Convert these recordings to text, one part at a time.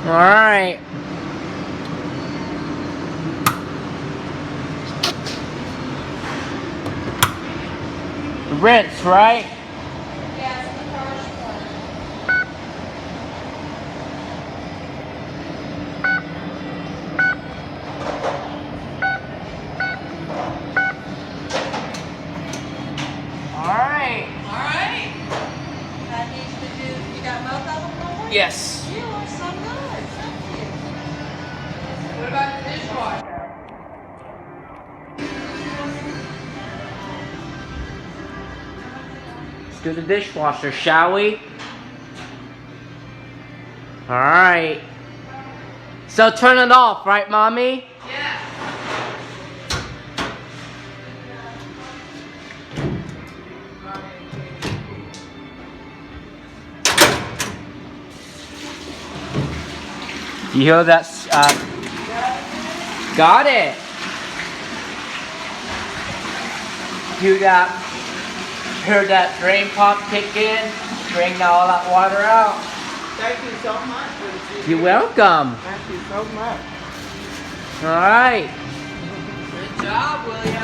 Alright. Rinse, right? Yes, the first one. Alright. Alright. That needs to do, you got both of them going? Yes. You are so good. Thank you. What about the dishwasher? Let's do the dishwasher, shall we? Alright. So turn it off, right, Mommy? Yes. You hear that? Got it. Hear that drain pump kick in? Drain all that water out. Thank you so much for the CD. You're welcome. Thank you so much. Alright. Good job, William.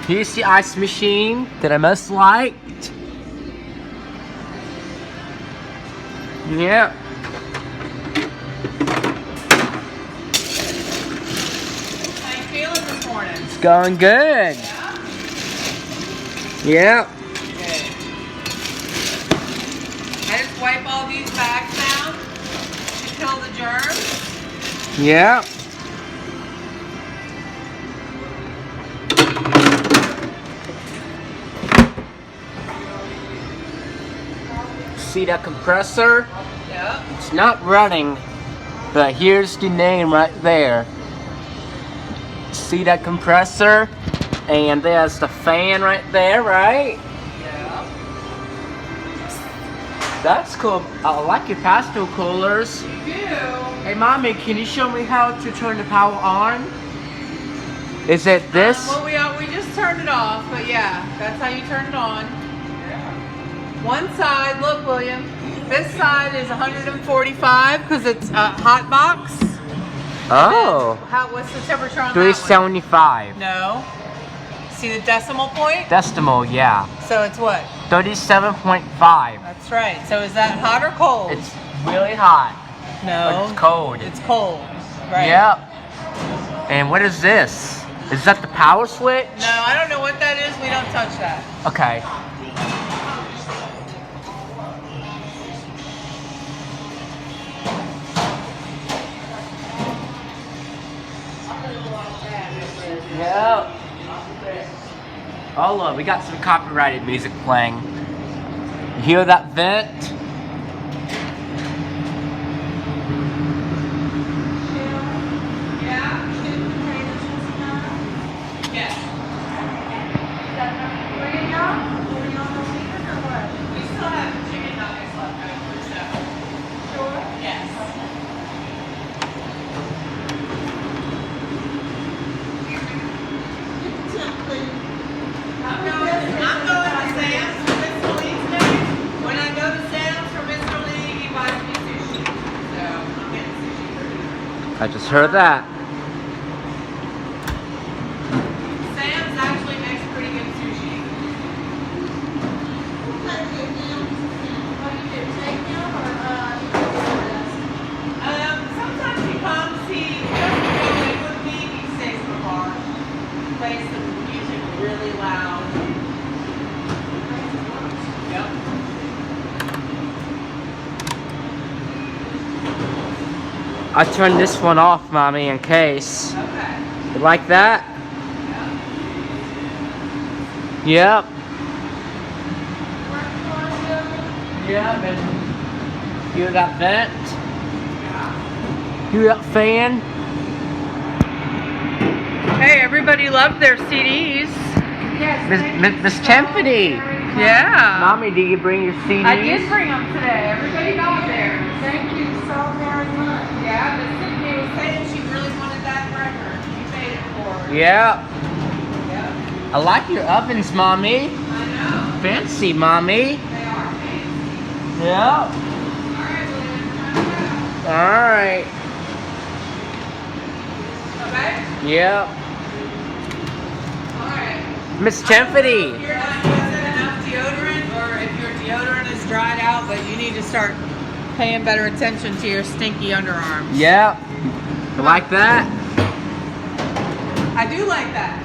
Here's the ice machine that I most liked. Yeah. How you feeling this morning? It's going good. Yeah? Yeah. Good. I just wipe all these bags down to kill the germs. Yeah. See that compressor? Yep. It's not running, but here's the name right there. See that compressor? And there's the fan right there, right? Yep. That's cool. I like your pastel colors. You do. Hey, Mommy, can you show me how to turn the power on? Is it this? Well, we just turned it off, but yeah, that's how you turn it on. One side, look, William. This side is 145 because it's a hot box. Oh. What's the temperature on that 375. one? No. See the decimal point? Decimal, yeah. So it's what? 37.5. That's right. So is that hot or cold? It's really hot. no. It's cold. It's cold. Right. Yep. And what is this? Is that the power switch? No, I don't know what that is. We don't touch that. Okay. Yep. Oh look, we got some copyrighted music playing. You hear that vent? Yeah. Yes. We still have chicken nuggets left over, so. Sure. Yes. I'm going to Sam's for Mr. Lee today. When I go to Sam's for Mr. Lee, he buys me sushi. So I'm getting sushi for dinner. I just heard that. Sam's actually makes pretty good sushi. Sometimes he comes, he doesn't go away with me, he stays in the bar. Plays the music really loud. Yep. I turned this one off, Mommy, in case. Okay. You like that? Yep. Yep. And hear that vent? Hear that fan? Hey, everybody loved their CDs. Miss Tiffany. Yeah. Mommy, did you bring your CDs? I did bring them today. Everybody got theirs. Thank you so very much. Yeah, Miss Tiffany was saying she really wanted that record. You made it for her. Yeah. Yeah. I like your ovens, Mommy. I know. Fancy, Mommy. They are fancy. Yeah. All right, William. Alright. Okay? Yep. Alright. Miss I don't know Tiffany. if you're not using enough deodorant or if your deodorant is dried out, but you need to start paying better attention to your stinky underarms. Yep. Like that? I do like that.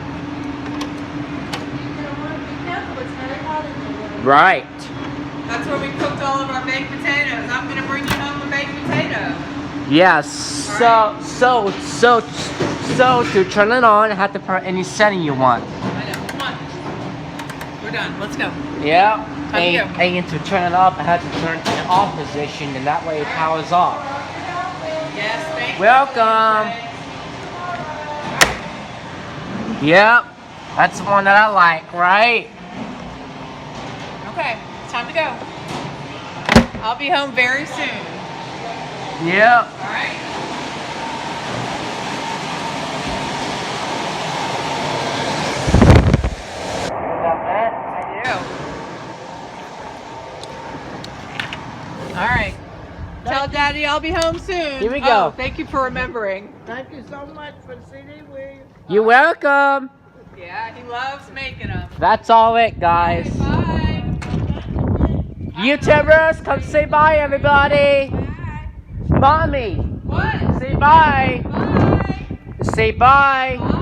Right. That's where we cooked all of our baked potatoes. I'm gonna bring you home a baked potato. Yes. So to turn it on, I have to put any setting you want. I know. Come on. We're done. Let's go. Yep. Time to And to turn it off, I have to turn it to the off position, and that way it powers off. Yes, thank Welcome. you. Yep. That's the one that I like, right? Okay, it's time to go. I'll be home very soon. Yep. All right. I do. All right. Tell Daddy I'll be home soon. Here we go. Oh, thank you for remembering. Thank you so much for the CD, William. You're welcome. Yeah, he loves making them. That's all it, guys. Bye. YouTubers, come say bye, everybody. Mommy, What? say bye. Bye. Say bye. Bye.